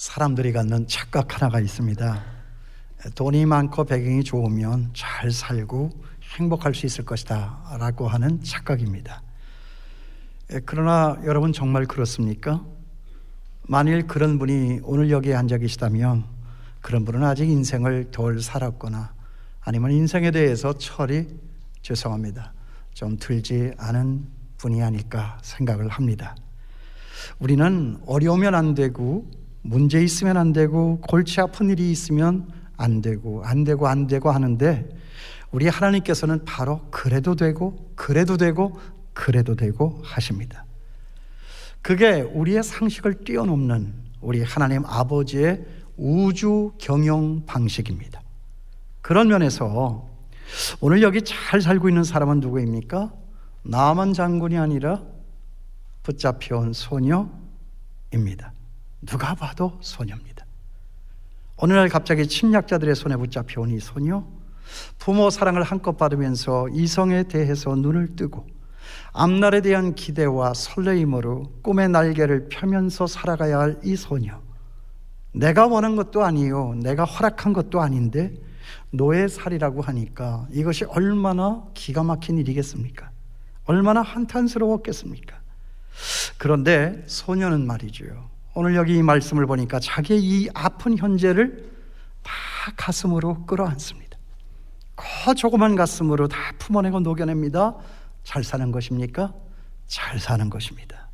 사람들이 갖는 착각 하나가 있습니다. 돈이 많고 배경이 좋으면 잘 살고 행복할 수 있을 것이다 라고 하는 착각입니다. 그러나 여러분, 정말 그렇습니까? 만일 그런 분이 오늘 여기에 앉아 계시다면 그런 분은 아직 인생을 덜 살았거나 아니면 인생에 대해서 철이, 죄송합니다, 좀 들지 않은 분이 아닐까 생각을 합니다. 우리는 어려우면 안 되고, 문제 있으면 안 되고, 골치 아픈 일이 있으면 안 되고 하는데, 우리 하나님께서는 바로 그래도 되고 그래도 되고 그래도 되고 하십니다. 그게 우리의 상식을 뛰어넘는 우리 하나님 아버지의 우주 경영 방식입니다. 그런 면에서 오늘 여기 잘 살고 있는 사람은 누구입니까? 나만 장군이 아니라 붙잡혀온 소녀입니다. 누가 봐도 소녀입니다. 어느 날 갑자기 침략자들의 손에 붙잡혀온 이 소녀, 부모 사랑을 한껏 받으면서 이성에 대해서 눈을 뜨고 앞날에 대한 기대와 설레임으로 꿈의 날개를 펴면서 살아가야 할 이 소녀, 내가 원한 것도 아니요, 내가 허락한 것도 아닌데 노예살이라고 하니까 이것이 얼마나 기가 막힌 일이겠습니까? 얼마나 한탄스러웠겠습니까? 그런데 소녀는 말이죠, 오늘 여기 이 말씀을 보니까 자기의 이 아픈 현재를 다 가슴으로 끌어안습니다. 그 조그만 가슴으로 다 품어내고 녹여냅니다. 잘 사는 것입니까? 잘 사는 것입니다.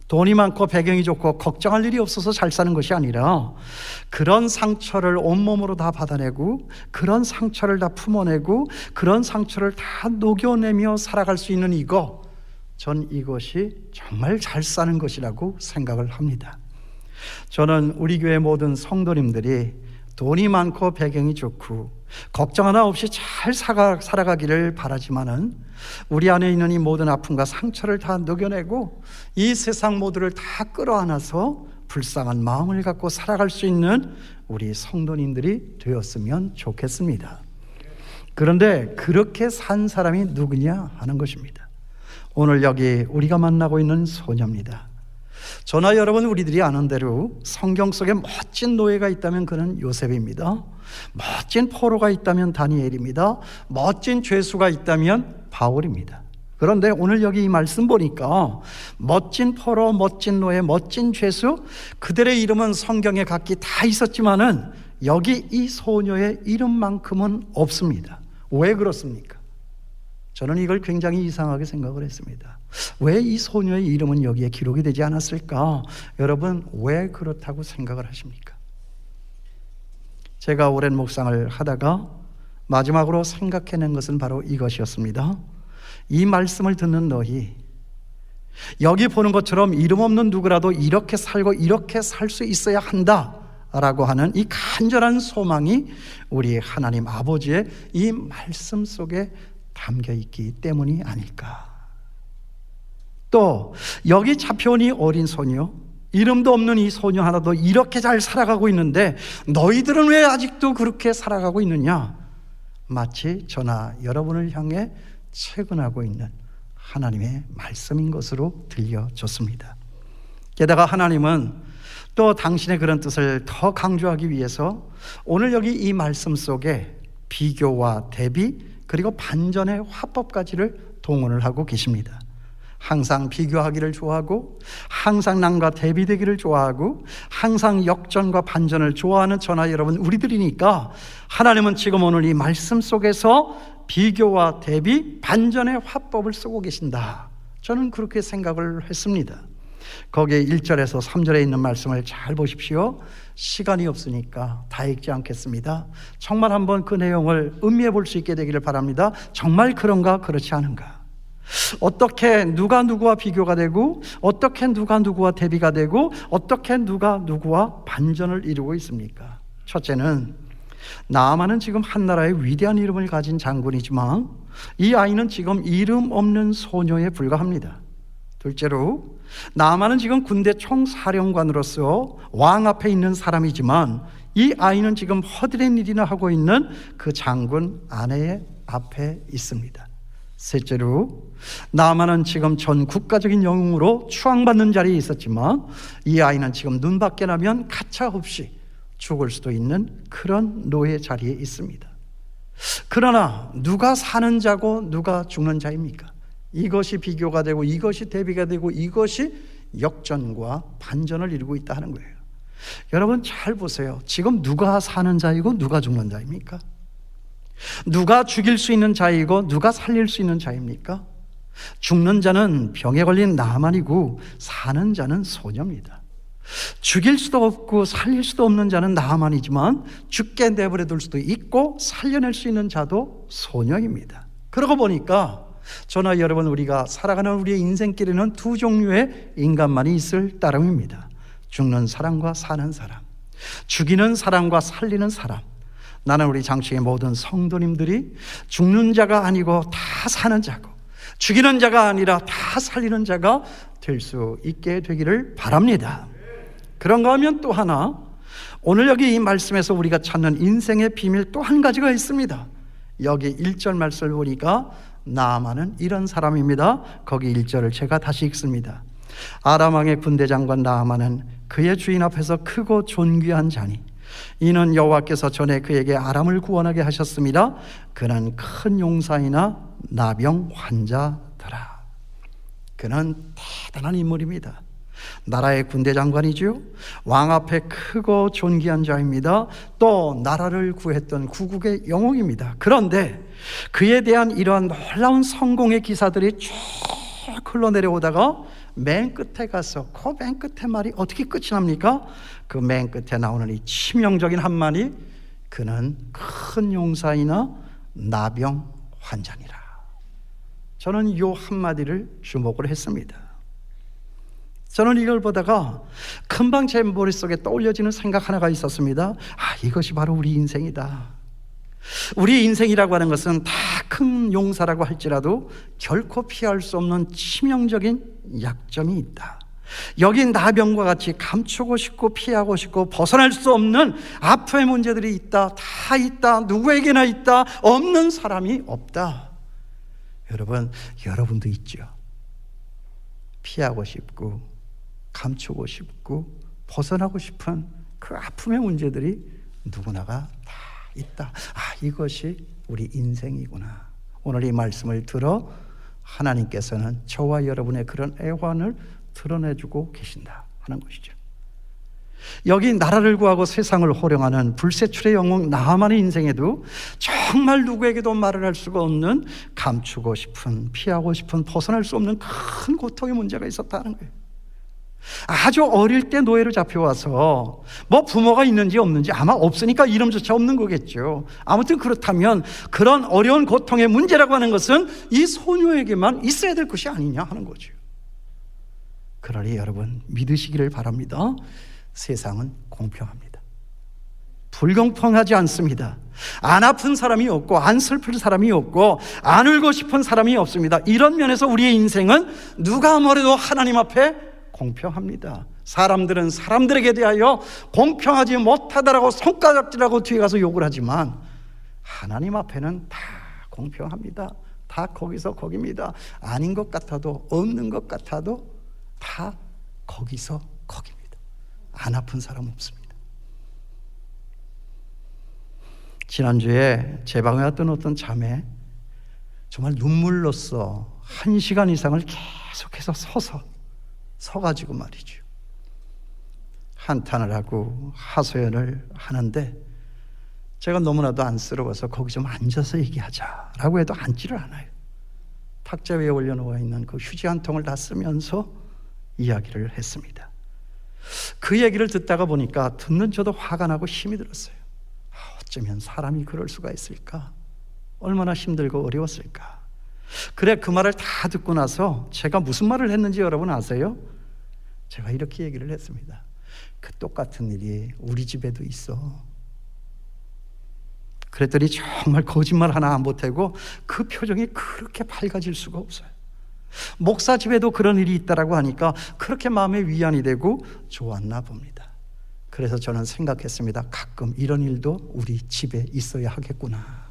돈이 많고 배경이 좋고 걱정할 일이 없어서 잘 사는 것이 아니라 그런 상처를 온몸으로 다 받아내고 그런 상처를 다 품어내고 그런 상처를 다 녹여내며 살아갈 수 있는 이거, 전 이것이 정말 잘 사는 것이라고 생각을 합니다. 저는 우리 교회 모든 성도님들이 돈이 많고 배경이 좋고 걱정 하나 없이 잘 살아가기를 바라지만은 우리 안에 있는 이 모든 아픔과 상처를 다 녹여내고 이 세상 모두를 다 끌어안아서 불쌍한 마음을 갖고 살아갈 수 있는 우리 성도님들이 되었으면 좋겠습니다. 그런데 그렇게 산 사람이 누구냐 하는 것입니다. 오늘 여기 우리가 만나고 있는 소녀입니다. 저나 여러분, 우리들이 아는 대로 성경 속에 멋진 노예가 있다면 그는 요셉입니다. 멋진 포로가 있다면 다니엘입니다. 멋진 죄수가 있다면 바울입니다. 그런데 오늘 여기 이 말씀 보니까 멋진 포로, 멋진 노예, 멋진 죄수, 그들의 이름은 성경에 각기 다 있었지만은 여기 이 소녀의 이름만큼은 없습니다. 왜 그렇습니까? 저는 이걸 굉장히 이상하게 생각을 했습니다. 왜 이 소녀의 이름은 여기에 기록이 되지 않았을까? 여러분, 왜 그렇다고 생각을 하십니까? 제가 오랜 묵상을 하다가 마지막으로 생각해낸 것은 바로 이것이었습니다. 이 말씀을 듣는 너희, 여기 보는 것처럼 이름 없는 누구라도 이렇게 살고 이렇게 살 수 있어야 한다 라고 하는 이 간절한 소망이 우리 하나님 아버지의 이 말씀 속에 담겨 있기 때문이 아닐까. 또 여기 잡혀온 이 어린 소녀, 이름도 없는 이 소녀 하나도 이렇게 잘 살아가고 있는데 너희들은 왜 아직도 그렇게 살아가고 있느냐? 마치 저나 여러분을 향해 채근하고 있는 하나님의 말씀인 것으로 들려졌습니다. 게다가 하나님은 또 당신의 그런 뜻을 더 강조하기 위해서 오늘 여기 이 말씀 속에 비교와 대비 그리고 반전의 화법까지를 동원을 하고 계십니다. 항상 비교하기를 좋아하고 항상 남과 대비되기를 좋아하고 항상 역전과 반전을 좋아하는 저나 여러분, 우리들이니까 하나님은 지금 오늘 이 말씀 속에서 비교와 대비, 반전의 화법을 쓰고 계신다. 저는 그렇게 생각을 했습니다. 거기에 1절에서 3절에 있는 말씀을 잘 보십시오. 시간이 없으니까 다 읽지 않겠습니다. 정말 한번 그 내용을 음미해 볼 수 있게 되기를 바랍니다. 정말 그런가 그렇지 않은가? 어떻게 누가 누구와 비교가 되고 어떻게 누가 누구와 대비가 되고 어떻게 누가 누구와 반전을 이루고 있습니까? 첫째는 나아만은 지금 한 나라의 위대한 이름을 가진 장군이지만 이 아이는 지금 이름 없는 소녀에 불과합니다. 둘째로 나아만은 지금 군대 총사령관으로서 왕 앞에 있는 사람이지만 이 아이는 지금 허드렛 일이나 하고 있는 그 장군 아내의 앞에 있습니다. 셋째로, 나만은 지금 전 국가적인 영웅으로 추앙받는 자리에 있었지만 이 아이는 지금 눈 밖에 나면 가차없이 죽을 수도 있는 그런 노예 자리에 있습니다. 그러나 누가 사는 자고 누가 죽는 자입니까? 이것이 비교가 되고 이것이 대비가 되고 이것이 역전과 반전을 이루고 있다 하는 거예요. 여러분 잘 보세요. 지금 누가 사는 자이고 누가 죽는 자입니까? 누가 죽일 수 있는 자이고 누가 살릴 수 있는 자입니까? 죽는 자는 병에 걸린 나만이고 사는 자는 소녀입니다. 죽일 수도 없고 살릴 수도 없는 자는 나만이지만 죽게 내버려 둘 수도 있고 살려낼 수 있는 자도 소녀입니다. 그러고 보니까 저나 여러분, 우리가 살아가는 우리의 인생길에는 두 종류의 인간만이 있을 따름입니다. 죽는 사람과 사는 사람, 죽이는 사람과 살리는 사람. 나는 우리 장충의 모든 성도님들이 죽는 자가 아니고 다 사는 자고 죽이는 자가 아니라 다 살리는 자가 될 수 있게 되기를 바랍니다. 그런가 하면 또 하나, 오늘 여기 이 말씀에서 우리가 찾는 인생의 비밀 또 한 가지가 있습니다. 여기 1절 말씀을 보니까 나아만은 이런 사람입니다. 거기 1절을 제가 다시 읽습니다. 아람 왕의 군대 장관 나아만은 그의 주인 앞에서 크고 존귀한 자니 이는 여호와께서 전에 그에게 아람을 구원하게 하셨습니다. 그는 큰 용사이나 나병 환자더라. 그는 대단한 인물입니다. 나라의 군대 장관이죠. 왕 앞에 크고 존귀한 자입니다. 또 나라를 구했던 구국의 영웅입니다. 그런데 그에 대한 이러한 놀라운 성공의 기사들이 쭉 흘러내려오다가 맨 끝에 가서 그 맨 끝에 말이 어떻게 끝이 납니까? 그 맨 끝에 나오는 이 치명적인 한마디, 그는 큰 용사이나 나병 환자니라. 저는 이 한마디를 주목을 했습니다. 저는 이걸 보다가 금방 제 머릿속에 떠올려지는 생각 하나가 있었습니다. 이것이 바로 우리 인생이다. 우리 인생이라고 하는 것은 다 큰 용사라고 할지라도 결코 피할 수 없는 치명적인 약점이 있다. 여기 나병과 같이 감추고 싶고 피하고 싶고 벗어날 수 없는 아픔의 문제들이 있다. 다 있다. 누구에게나 있다. 없는 사람이 없다. 여러분, 여러분도 있죠. 피하고 싶고 감추고 싶고 벗어나고 싶은 그 아픔의 문제들이 누구나가 다 있다. 이것이 우리 인생이구나. 오늘 이 말씀을 들어 하나님께서는 저와 여러분의 그런 애환을 드러내주고 계신다 하는 것이죠. 여기 나라를 구하고 세상을 호령하는 불세출의 영웅 나아만의 인생에도 정말 누구에게도 말을 할 수가 없는 감추고 싶은, 피하고 싶은, 벗어날 수 없는 큰 고통의 문제가 있었다는 거예요. 아주 어릴 때 노예로 잡혀와서 뭐 부모가 있는지 없는지 아마 없으니까 이름조차 없는 거겠죠. 아무튼 그렇다면 그런 어려운 고통의 문제라고 하는 것은 이 소녀에게만 있어야 될 것이 아니냐 하는 거죠. 그러니 여러분 믿으시기를 바랍니다. 세상은 공평합니다. 불공평하지 않습니다. 안 아픈 사람이 없고 안 슬플 사람이 없고 안 울고 싶은 사람이 없습니다. 이런 면에서 우리의 인생은 누가 뭐래도 하나님 앞에 공평합니다. 사람들은 사람들에게 대하여 공평하지 못하다라고 손가락질하고 뒤에 가서 욕을 하지만 하나님 앞에는 다 공평합니다. 다 거기서 거기입니다. 아닌 것 같아도 없는 것 같아도 다 거기서 거기입니다. 안 아픈 사람 없습니다. 지난주에 제 방에 왔던 어떤 자매, 정말 눈물로써 1시간 이상을 계속해서 서가지고 말이죠, 한탄을 하고 하소연을 하는데 제가 너무나도 안쓰러워서 거기 좀 앉아서 얘기하자라고 해도 앉지를 않아요. 탁자 위에 올려놓아 있는 그 휴지 한 통을 다 쓰면서 이야기를 했습니다. 그 얘기를 듣다가 보니까 듣는 저도 화가 나고 힘이 들었어요. 어쩌면 사람이 그럴 수가 있을까? 얼마나 힘들고 어려웠을까? 그래, 그 말을 다 듣고 나서 제가 무슨 말을 했는지 여러분 아세요? 제가 이렇게 얘기를 했습니다. 그 똑같은 일이 우리 집에도 있어. 그랬더니 정말 거짓말 하나 안 보태고 그 표정이 그렇게 밝아질 수가 없어요. 목사 집에도 그런 일이 있다라고 하니까 그렇게 마음에 위안이 되고 좋았나 봅니다. 그래서 저는 생각했습니다. 가끔 이런 일도 우리 집에 있어야 하겠구나.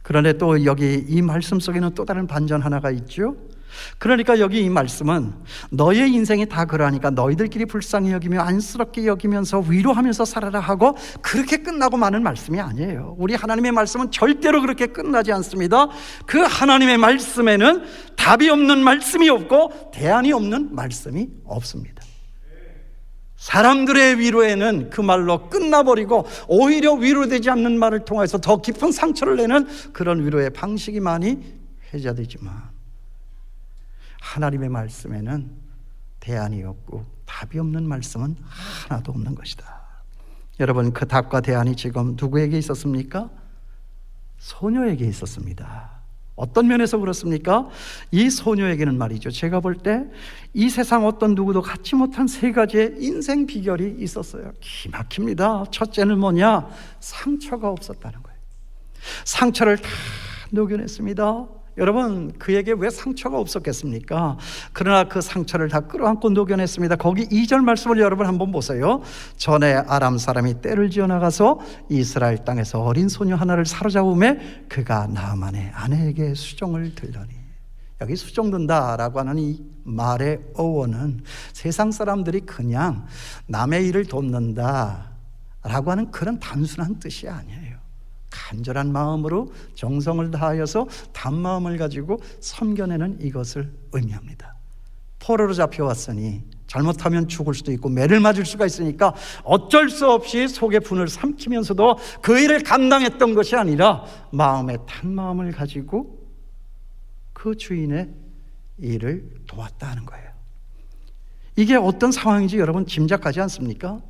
그런데 또 여기 이 말씀 속에는 또 다른 반전 하나가 있죠. 그러니까 여기 이 말씀은 너의 인생이 다 그러하니까 너희들끼리 불쌍히 여기며 안쓰럽게 여기면서 위로하면서 살아라 하고 그렇게 끝나고 마는 말씀이 아니에요. 우리 하나님의 말씀은 절대로 그렇게 끝나지 않습니다. 그 하나님의 말씀에는 답이 없는 말씀이 없고 대안이 없는 말씀이 없습니다. 사람들의 위로에는 그 말로 끝나버리고 오히려 위로되지 않는 말을 통해서 더 깊은 상처를 내는 그런 위로의 방식이 많이 회자되지만 하나님의 말씀에는 대안이 없고 답이 없는 말씀은 하나도 없는 것이다. 여러분, 그 답과 대안이 지금 누구에게 있었습니까? 소녀에게 있었습니다. 어떤 면에서 그렇습니까? 이 소녀에게는 말이죠, 제가 볼 때 이 세상 어떤 누구도 갖지 못한 세 가지의 인생 비결이 있었어요. 기막힙니다. 첫째는 뭐냐? 상처가 없었다는 거예요. 상처를 다 녹여냈습니다. 여러분, 그에게 왜 상처가 없었겠습니까? 그러나 그 상처를 다 끌어안고 녹여냈습니다. 거기 2절 말씀을 여러분 한번 보세요. 전에 아람 사람이 떼를 지어 나가서 이스라엘 땅에서 어린 소녀 하나를 사로잡음에 그가 나아만의 아내에게 수종을 들더니, 여기 수종 든다라고 하는 이 말의 어원은 세상 사람들이 그냥 남의 일을 돕는다라고 하는 그런 단순한 뜻이 아니에요. 간절한 마음으로 정성을 다하여서 단마음을 가지고 섬겨내는 이것을 의미합니다. 포로로 잡혀왔으니 잘못하면 죽을 수도 있고 매를 맞을 수가 있으니까 어쩔 수 없이 속에 분을 삼키면서도 그 일을 감당했던 것이 아니라 마음의 단마음을 가지고 그 주인의 일을 도왔다는 거예요. 이게 어떤 상황인지 여러분 짐작하지 않습니까?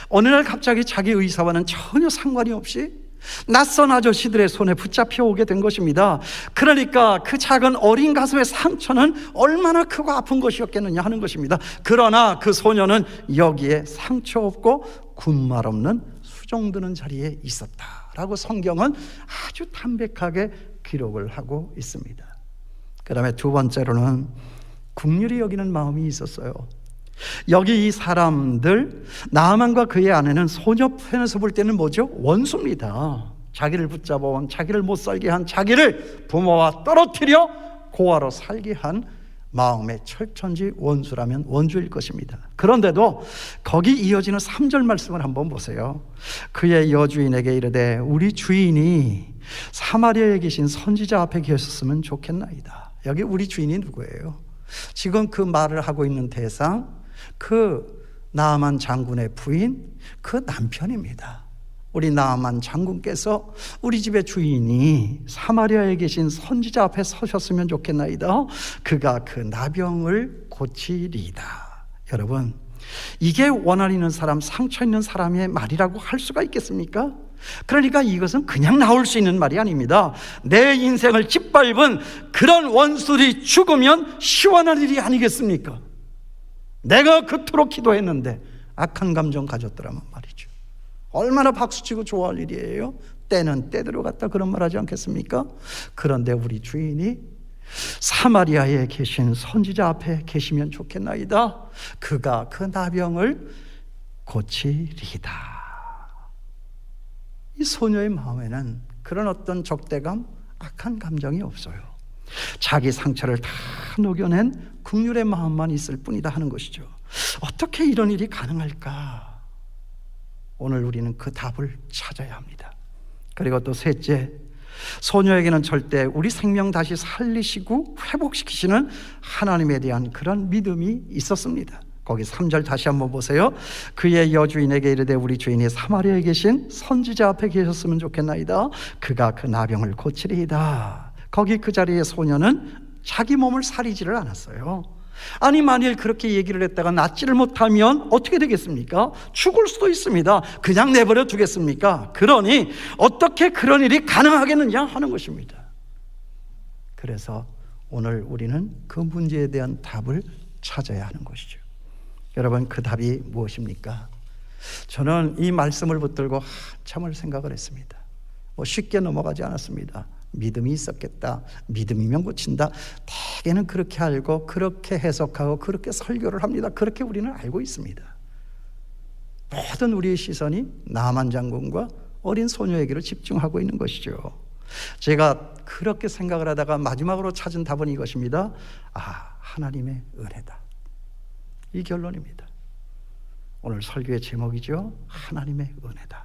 어느 날 갑자기 자기 의사와는 전혀 상관이 없이 낯선 아저씨들의 손에 붙잡혀 오게 된 것입니다. 그러니까 그 작은 어린 가슴의 상처는 얼마나 크고 아픈 것이었겠느냐 하는 것입니다. 그러나 그 소녀는 여기에 상처 없고 군말 없는 수종 드는 자리에 있었다라고 성경은 아주 담백하게 기록을 하고 있습니다. 그 다음에 두 번째로는 긍휼히 여기는 마음이 있었어요. 여기 이 사람들, 나아만과 그의 아내는 소녀 편에서 볼 때는 뭐죠? 원수입니다. 자기를 붙잡아온, 자기를 못 살게 한, 자기를 부모와 떨어뜨려 고아로 살게 한 마음의 철천지 원수라면 원주일 것입니다. 그런데도 거기 이어지는 3절 말씀을 한번 보세요. 그의 여주인에게 이르되 우리 주인이 사마리아에 계신 선지자 앞에 계셨으면 좋겠나이다. 여기 우리 주인이 누구예요? 지금 그 말을 하고 있는 대상, 그 나아만 장군의 부인, 그 남편입니다. 우리 나아만 장군께서 우리 집의 주인이 사마리아에 계신 선지자 앞에 서셨으면 좋겠나이다. 그가 그 나병을 고치리이다. 여러분, 이게 원한 있는 사람, 상처 있는 사람의 말이라고 할 수가 있겠습니까? 그러니까 이것은 그냥 나올 수 있는 말이 아닙니다. 내 인생을 짓밟은 그런 원수들이 죽으면 시원한 일이 아니겠습니까? 내가 그토록 기도했는데 악한 감정 가졌더라면 말이죠. 얼마나 박수치고 좋아할 일이에요. 때는 때대로 갔다 그런 말 하지 않겠습니까? 그런데 우리 주인이 사마리아에 계신 선지자 앞에 계시면 좋겠나이다. 그가 그 나병을 고치리이다. 이 소녀의 마음에는 그런 어떤 적대감, 악한 감정이 없어요. 자기 상처를 다 녹여낸 긍휼의 마음만 있을 뿐이다 하는 것이죠. 어떻게 이런 일이 가능할까? 오늘 우리는 그 답을 찾아야 합니다. 그리고 또 셋째, 소녀에게는 절대 우리 생명 다시 살리시고 회복시키시는 하나님에 대한 그런 믿음이 있었습니다. 거기 3절 다시 한번 보세요. 그의 여주인에게 이르되 우리 주인이 사마리아에 계신 선지자 앞에 계셨으면 좋겠나이다. 그가 그 나병을 고치리이다. 거기 그 자리에 소녀는 자기 몸을 사리지를 않았어요. 아니, 만일 그렇게 얘기를 했다가 낫지를 못하면 어떻게 되겠습니까? 죽을 수도 있습니다. 그냥 내버려 두겠습니까? 그러니 어떻게 그런 일이 가능하겠느냐 하는 것입니다. 그래서 오늘 우리는 그 문제에 대한 답을 찾아야 하는 것이죠. 여러분, 그 답이 무엇입니까? 저는 이 말씀을 붙들고 한참을 생각을 했습니다. 쉽게 넘어가지 않았습니다. 믿음이 있었겠다, 믿음이면 고친다, 대개는 그렇게 알고 그렇게 해석하고 그렇게 설교를 합니다. 그렇게 우리는 알고 있습니다. 모든 우리의 시선이 나만 장군과 어린 소녀에게로 집중하고 있는 것이죠. 제가 그렇게 생각을 하다가 마지막으로 찾은 답은 이것입니다. 하나님의 은혜다. 이 결론입니다. 오늘 설교의 제목이죠. 하나님의 은혜다.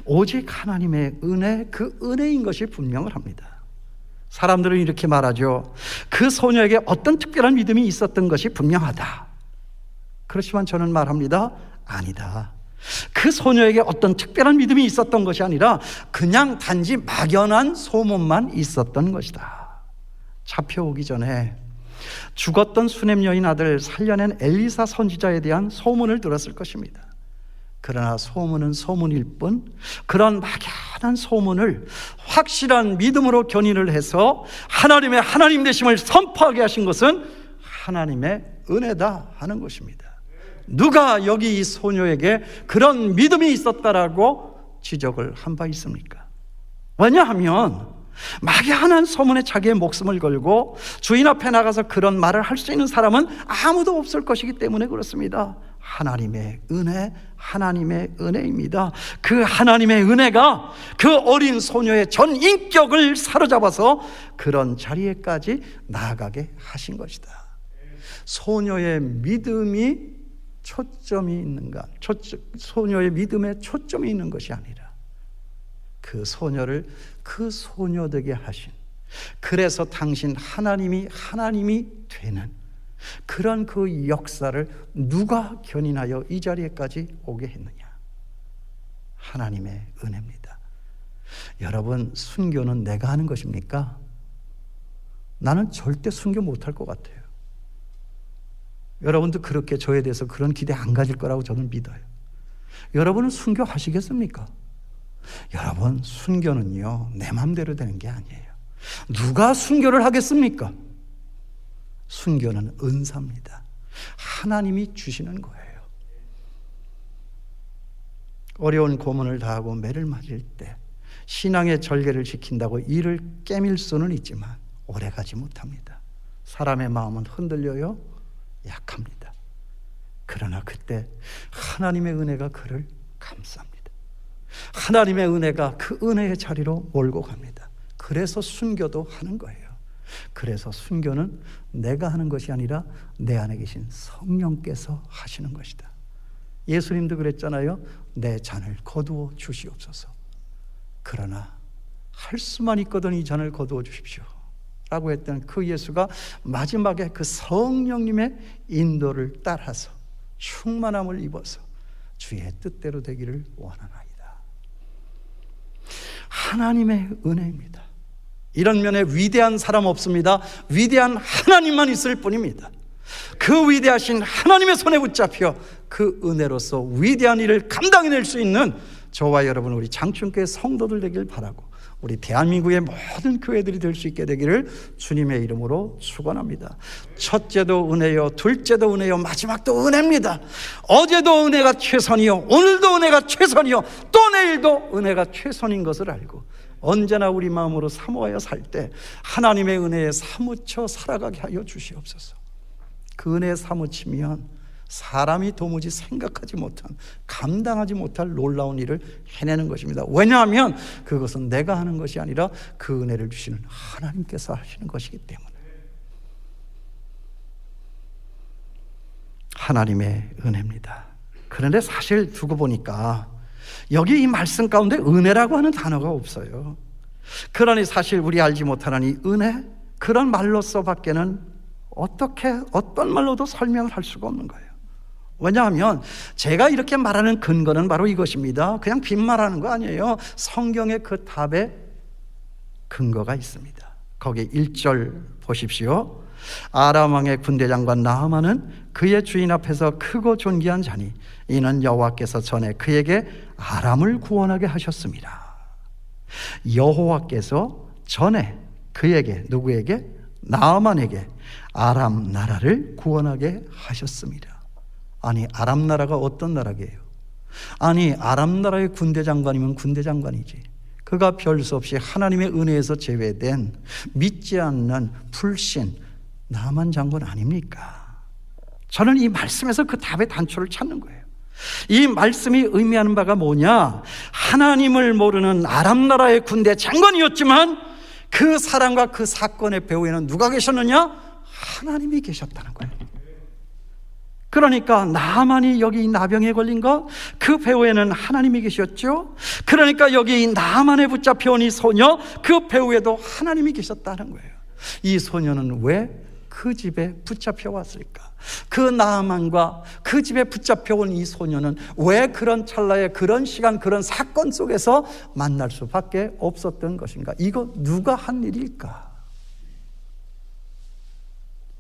오직 하나님의 은혜, 그 은혜인 것이 분명을 합니다. 사람들은 이렇게 말하죠. 그 소녀에게 어떤 특별한 믿음이 있었던 것이 분명하다. 그렇지만 저는 말합니다. 아니다. 그 소녀에게 어떤 특별한 믿음이 있었던 것이 아니라 그냥 단지 막연한 소문만 있었던 것이다. 잡혀오기 전에 죽었던 수넴 여인 아들 살려낸 엘리사 선지자에 대한 소문을 들었을 것입니다. 그러나 소문은 소문일 뿐 그런 막연한 소문을 확실한 믿음으로 견인을 해서 하나님의 하나님 되심을 선포하게 하신 것은 하나님의 은혜다 하는 것입니다. 누가 여기 이 소녀에게 그런 믿음이 있었다라고 지적을 한 바 있습니까? 왜냐하면 막연한 소문에 자기의 목숨을 걸고 주인 앞에 나가서 그런 말을 할 수 있는 사람은 아무도 없을 것이기 때문에 그렇습니다. 하나님의 은혜, 하나님의 은혜입니다. 그 하나님의 은혜가 그 어린 소녀의 전 인격을 사로잡아서 그런 자리에까지 나아가게 하신 것이다. 소녀의 믿음이 초점이 있는가? 소녀의 믿음에 초점이 있는 것이 아니라 그 소녀를 그 소녀 되게 하신, 그래서 당신 하나님이 되는 그런 그 역사를 누가 견인하여 이 자리에까지 오게 했느냐? 하나님의 은혜입니다. 여러분, 순교는 내가 하는 것입니까? 나는 절대 순교 못할 것 같아요. 여러분도 그렇게 저에 대해서 그런 기대 안 가질 거라고 저는 믿어요. 여러분은 순교하시겠습니까? 여러분, 순교는요, 내 마음대로 되는 게 아니에요. 누가 순교를 하겠습니까? 순교는 은사입니다. 하나님이 주시는 거예요. 어려운 고문을 다하고 매를 맞을 때 신앙의 절개를 지킨다고 이를 깨밀 수는 있지만 오래가지 못합니다. 사람의 마음은 흔들려요. 약합니다. 그러나 그때 하나님의 은혜가 그를 감쌉니다. 하나님의 은혜가 그 은혜의 자리로 몰고 갑니다. 그래서 순교도 하는 거예요. 그래서 순교는 내가 하는 것이 아니라 내 안에 계신 성령께서 하시는 것이다. 예수님도 그랬잖아요. 내 잔을 거두어 주시옵소서. 그러나 할 수만 있거든 이 잔을 거두어 주십시오 라고 했던 그 예수가 마지막에 그 성령님의 인도를 따라서 충만함을 입어서 주의 뜻대로 되기를 원하나이다. 하나님의 은혜입니다. 이런 면에 위대한 사람 없습니다. 위대한 하나님만 있을 뿐입니다. 그 위대하신 하나님의 손에 붙잡혀 그 은혜로서 위대한 일을 감당해낼 수 있는 저와 여러분, 우리 장충교회 성도들 되길 바라고 우리 대한민국의 모든 교회들이 될 수 있게 되기를 주님의 이름으로 축원합니다. 첫째도 은혜요, 둘째도 은혜요, 마지막도 은혜입니다. 어제도 은혜가 최선이요, 오늘도 은혜가 최선이요, 또 내일도 은혜가 최선인 것을 알고 언제나 우리 마음으로 사모하여 살 때 하나님의 은혜에 사무쳐 살아가게 하여 주시옵소서. 그 은혜에 사무치면 사람이 도무지 생각하지 못한, 감당하지 못할 놀라운 일을 해내는 것입니다. 왜냐하면 그것은 내가 하는 것이 아니라 그 은혜를 주시는 하나님께서 하시는 것이기 때문에. 하나님의 은혜입니다. 그런데 사실 두고 보니까 여기 이 말씀 가운데 은혜라고 하는 단어가 없어요. 그러니 사실 우리 알지 못하는 이 은혜, 그런 말로써 밖에는 어떤 말로도 설명을 할 수가 없는 거예요. 왜냐하면 제가 이렇게 말하는 근거는 바로 이것입니다. 그냥 빈말하는 거 아니에요. 성경의 그 답에 근거가 있습니다. 거기 1절 보십시오. 아람 왕의 군대장관 나하만은 그의 주인 앞에서 크고 존귀한 자니 이는 여호와께서 전에 그에게 아람을 구원하게 하셨습니다. 여호와께서 전에 그에게, 누구에게? 나하만에게 아람 나라를 구원하게 하셨습니다. 아니, 아람 나라가 어떤 나라게요? 아니, 아람 나라의 군대장관이면 군대장관이지. 그가 별 수 없이 하나님의 은혜에서 제외된 믿지 않는 불신 나하만 장군 아닙니까? 저는 이 말씀에서 그 답의 단초를 찾는 거예요. 이 말씀이 의미하는 바가 뭐냐? 하나님을 모르는 아람 나라의 군대 장관이었지만 그 사람과 그 사건의 배후에는 누가 계셨느냐? 하나님이 계셨다는 거예요. 그러니까 나만이 여기 나병에 걸린 것, 그 배후에는 하나님이 계셨죠. 그러니까 여기 나만에 붙잡혀온 이 소녀, 그 배후에도 하나님이 계셨다는 거예요. 이 소녀는 왜 그 집에 붙잡혀 왔을까? 그 나만과 그 집에 붙잡혀온 이 소녀는 왜 그런 찰나에, 그런 시간, 그런 사건 속에서 만날 수밖에 없었던 것인가? 이거 누가 한 일일까?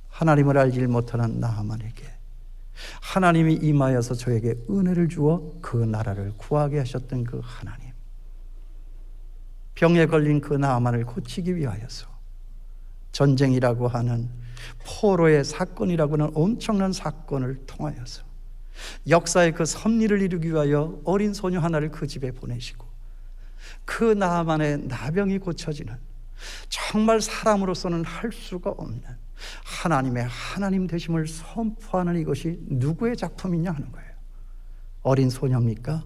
하나님을 알지 못하는 나만에게 하나님이 임하여서 저에게 은혜를 주어 그 나라를 구하게 하셨던 그 하나님, 병에 걸린 그 나만을 고치기 위하여서 전쟁이라고 하는 포로의 사건이라고 하는 엄청난 사건을 통하여서 역사의 그 섭리를 이루기 위하여 어린 소녀 하나를 그 집에 보내시고 그 나만의 나병이 고쳐지는, 정말 사람으로서는 할 수가 없는 하나님의 하나님 되심을 선포하는 이것이 누구의 작품이냐 하는 거예요. 어린 소녀입니까?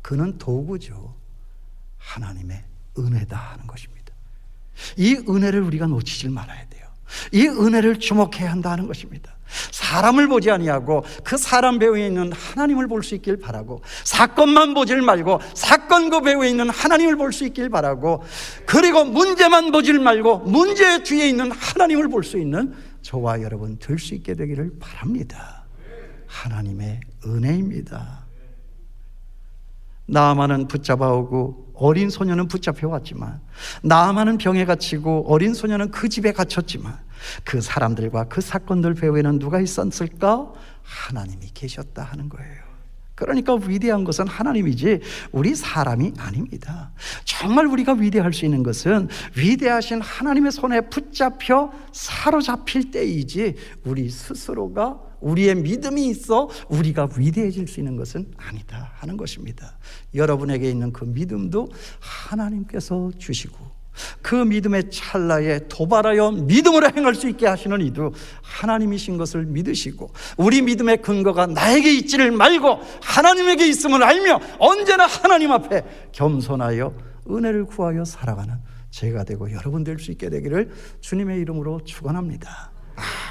그는 도구죠. 하나님의 은혜다 하는 것입니다. 이 은혜를 우리가 놓치질 말아야 돼요. 이 은혜를 주목해야 한다는 것입니다. 사람을 보지 아니하고 그 사람 배후에 있는 하나님을 볼 수 있길 바라고, 사건만 보질 말고 사건 그 배후에 있는 하나님을 볼 수 있길 바라고, 그리고 문제만 보질 말고 문제 뒤에 있는 하나님을 볼 수 있는 저와 여러분 될 수 있게 되기를 바랍니다. 하나님의 은혜입니다. 나아만은 붙잡아오고 어린 소녀는 붙잡혀 왔지만, 나아만은 병에 갇히고 어린 소녀는 그 집에 갇혔지만, 그 사람들과 그 사건들 배후에는 누가 있었을까? 하나님이 계셨다 하는 거예요. 그러니까 위대한 것은 하나님이지 우리 사람이 아닙니다. 정말 우리가 위대할 수 있는 것은 위대하신 하나님의 손에 붙잡혀 사로잡힐 때이지, 우리 스스로가, 우리의 믿음이 있어 우리가 위대해질 수 있는 것은 아니다 하는 것입니다. 여러분에게 있는 그 믿음도 하나님께서 주시고, 그 믿음의 찰나에 도발하여 믿음으로 행할 수 있게 하시는 이도 하나님이신 것을 믿으시고, 우리 믿음의 근거가 나에게 있지를 말고 하나님에게 있음을 알며 언제나 하나님 앞에 겸손하여 은혜를 구하여 살아가는 제가 되고 여러분 될 수 있게 되기를 주님의 이름으로 축원합니다.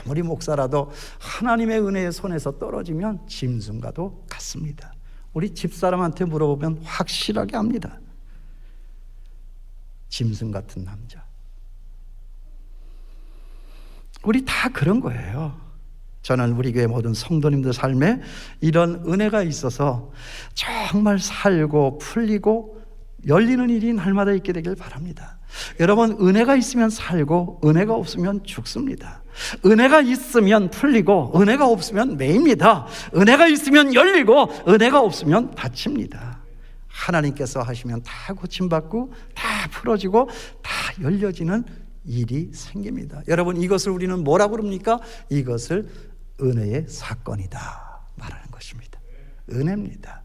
아무리 목사라도 하나님의 은혜의 손에서 떨어지면 짐승과도 같습니다. 우리 집사람한테 물어보면 확실하게 압니다. 짐승 같은 남자. 우리 다 그런 거예요. 저는 우리 교회 모든 성도님들 삶에 이런 은혜가 있어서 정말 살고 풀리고 열리는 일이 날마다 있게 되길 바랍니다. 여러분, 은혜가 있으면 살고 은혜가 없으면 죽습니다. 은혜가 있으면 풀리고 은혜가 없으면 매입니다. 은혜가 있으면 열리고 은혜가 없으면 닫힙니다. 하나님께서 하시면 다 고침받고 다 풀어지고 다 열려지는 일이 생깁니다. 여러분, 이것을 우리는 뭐라고 그럽니까? 이것을 은혜의 사건이다 말하는 것입니다. 은혜입니다.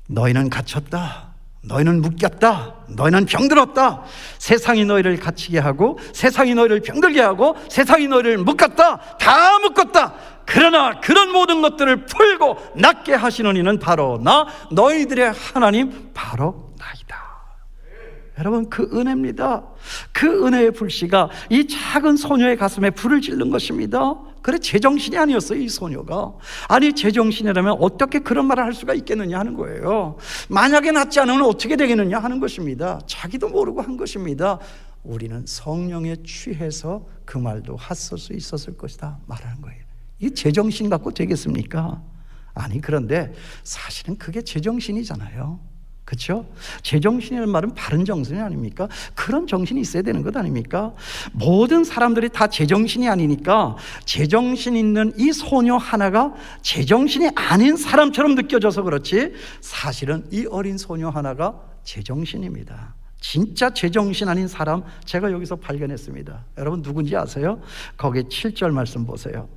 너희는 갇혔다, 너희는 묶였다, 너희는 병들었다, 세상이 너희를 갇히게 하고 세상이 너희를 병들게 하고 세상이 너희를 묶었다, 다 묶었다. 그러나 그런 모든 것들을 풀고 낫게 하시는 이는 바로 나, 너희들의 하나님 바로 나이다. 여러분, 그 은혜입니다. 그 은혜의 불씨가 이 작은 소녀의 가슴에 불을 지른 것입니다. 그래, 제정신이 아니었어요, 이 소녀가. 아니, 제정신이라면 어떻게 그런 말을 할 수가 있겠느냐 하는 거예요. 만약에 낫지 않으면 어떻게 되겠느냐 하는 것입니다. 자기도 모르고 한 것입니다. 우리는 성령에 취해서 그 말도 핫쓸 수 있었을 것이다 말하는 거예요. 이 제정신 갖고 되겠습니까? 아니, 그런데 사실은 그게 제정신이잖아요. 그렇죠? 제정신이라는 말은 바른 정신이 아닙니까? 그런 정신이 있어야 되는 것 아닙니까? 모든 사람들이 다 제정신이 아니니까 제정신 있는 이 소녀 하나가 제정신이 아닌 사람처럼 느껴져서 그렇지, 사실은 이 어린 소녀 하나가 제정신입니다. 진짜 제정신 아닌 사람 제가 여기서 발견했습니다. 여러분, 누군지 아세요? 거기 7절 말씀 보세요.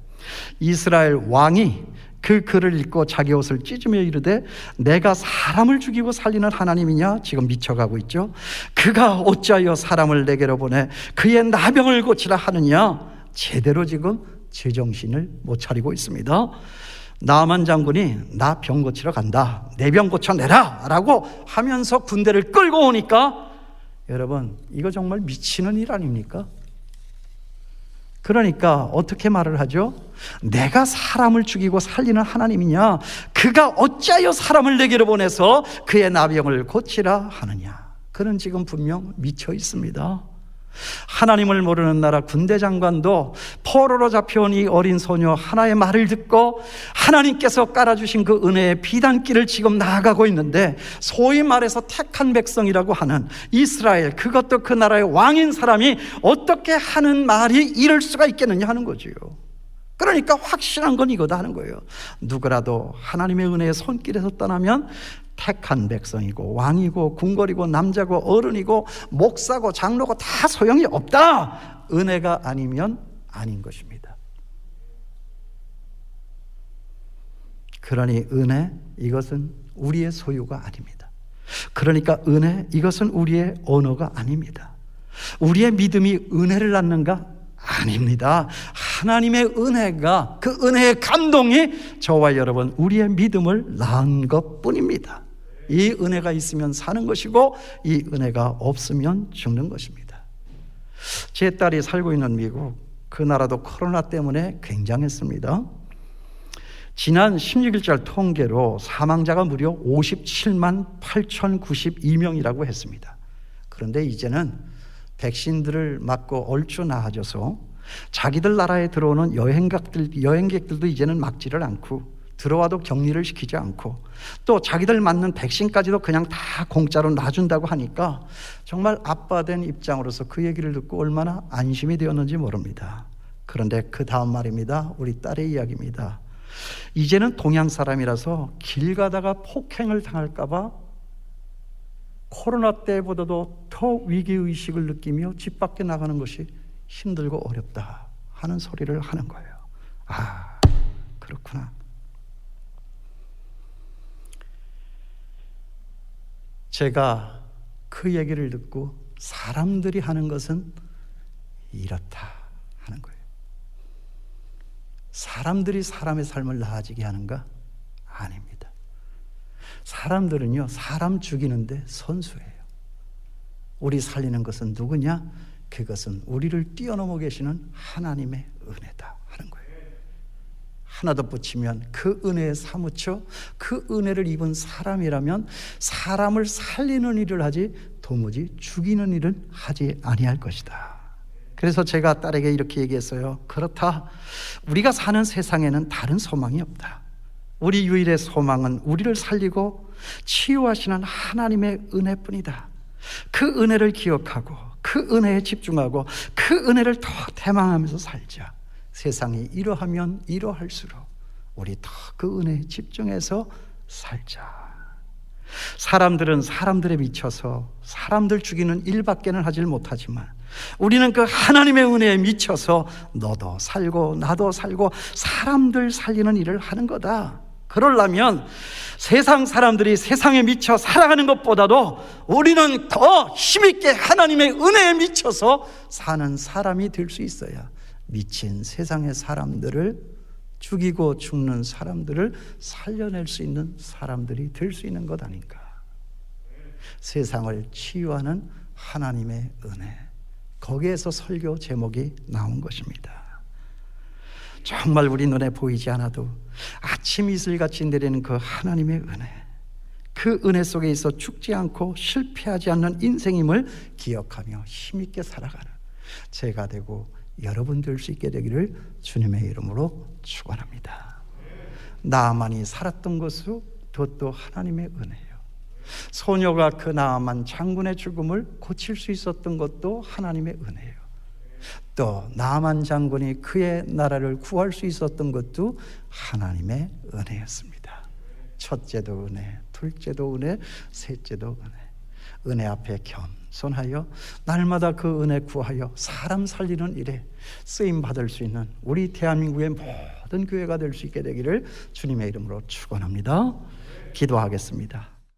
이스라엘 왕이 그 글을 읽고 자기 옷을 찢으며 이르되 내가 사람을 죽이고 살리는 하나님이냐? 지금 미쳐가고 있죠. 그가 어찌하여 사람을 내게로 보내 그의 나병을 고치라 하느냐? 제대로 지금 제정신을 못 차리고 있습니다. 나만 장군이 나 병 고치러 간다, 내 병 고쳐내라 라고 하면서 군대를 끌고 오니까 여러분, 이거 정말 미치는 일 아닙니까? 그러니까 어떻게 말을 하죠? 내가 사람을 죽이고 살리는 하나님이냐? 그가 어찌하여 사람을 내게로 보내서 그의 나병을 고치라 하느냐? 그는 지금 분명 미쳐 있습니다. 하나님을 모르는 나라 군대 장관도 포로로 잡혀온 이 어린 소녀 하나의 말을 듣고 하나님께서 깔아주신 그 은혜의 비단길을 지금 나아가고 있는데, 소위 말해서 택한 백성이라고 하는 이스라엘, 그것도 그 나라의 왕인 사람이 어떻게 하는 말이 이럴 수가 있겠느냐 하는 거지요. 그러니까 확실한 건 이거다 하는 거예요. 누구라도 하나님의 은혜의 손길에서 떠나면 택한 백성이고 왕이고 궁궐이고 남자고 어른이고 목사고 장로고 다 소용이 없다. 은혜가 아니면 아닌 것입니다. 그러니 은혜, 이것은 우리의 소유가 아닙니다. 그러니까 은혜, 이것은 우리의 언어가 아닙니다. 우리의 믿음이 은혜를 낳는가? 아닙니다. 하나님의 은혜가, 그 은혜의 감동이 저와 여러분, 우리의 믿음을 낳은 것뿐입니다. 이 은혜가 있으면 사는 것이고 이 은혜가 없으면 죽는 것입니다. 제 딸이 살고 있는 미국, 그 나라도 코로나 때문에 굉장했습니다. 지난 16일절 통계로 사망자가 무려 57만 8,092명이라고 했습니다. 그런데 이제는 백신들을 맞고 얼추 나아져서 자기들 나라에 들어오는 여행객들도 이제는 막지를 않고, 들어와도 격리를 시키지 않고, 또 자기들 맞는 백신까지도 그냥 다 공짜로 놔준다고 하니까 정말 아빠 된 입장으로서 그 얘기를 듣고 얼마나 안심이 되었는지 모릅니다. 그런데 그 다음 말입니다. 우리 딸의 이야기입니다. 이제는 동양 사람이라서 길 가다가 폭행을 당할까 봐 코로나 때보다도 더 위기의식을 느끼며 집 밖에 나가는 것이 힘들고 어렵다 하는 소리를 하는 거예요. 아, 그렇구나. 제가 그 얘기를 듣고 사람들이 하는 것은 이렇다 하는 거예요. 사람들이 사람의 삶을 나아지게 하는가? 아닙니다. 사람들은요, 사람 죽이는데 선수예요. 우리 살리는 것은 누구냐? 그것은 우리를 뛰어넘어 계시는 하나님의 은혜다 하는 거예요. 하나 더 붙이면 그 은혜에 사무쳐 그 은혜를 입은 사람이라면 사람을 살리는 일을 하지 도무지 죽이는 일은 하지 아니할 것이다. 그래서 제가 딸에게 이렇게 얘기했어요. 그렇다. 우리가 사는 세상에는 다른 소망이 없다. 우리 유일의 소망은 우리를 살리고 치유하시는 하나님의 은혜뿐이다. 그 은혜를 기억하고 그 은혜에 집중하고 그 은혜를 더 대망하면서 살자. 세상이 이러하면 이러할수록 우리 더 그 은혜에 집중해서 살자. 사람들은 사람들에 미쳐서 사람들 죽이는 일밖에는 하질 못하지만 우리는 그 하나님의 은혜에 미쳐서 너도 살고 나도 살고 사람들 살리는 일을 하는 거다. 그러려면 세상 사람들이 세상에 미쳐 살아가는 것보다도 우리는 더 힘있게 하나님의 은혜에 미쳐서 사는 사람이 될 수 있어야 미친 세상의 사람들을, 죽이고 죽는 사람들을 살려낼 수 있는 사람들이 될 수 있는 것 아닌가. 세상을 치유하는 하나님의 은혜, 거기에서 설교 제목이 나온 것입니다. 정말 우리 눈에 보이지 않아도 아침 이슬같이 내리는 그 하나님의 은혜, 그 은혜 속에 있어 죽지 않고 실패하지 않는 인생임을 기억하며 힘있게 살아가는 제가 되고 여러분 될 수 있게 되기를 주님의 이름으로 축원합니다. 나아만이 살았던 것은 그것도 하나님의 은혜예요. 소녀가 그 나아만 장군의 죽음을 고칠 수 있었던 것도 하나님의 은혜예요. 또 나아만 장군이 그의 나라를 구할 수 있었던 것도 하나님의 은혜였습니다. 첫째도 은혜, 둘째도 은혜, 셋째도 은혜. 은혜 앞에 겸손하여 날마다 그 은혜 구하여 사람 살리는 일에 쓰임 받을 수 있는 우리 대한민국의 모든 교회가 될 수 있게 되기를 주님의 이름으로 축원합니다. 기도하겠습니다.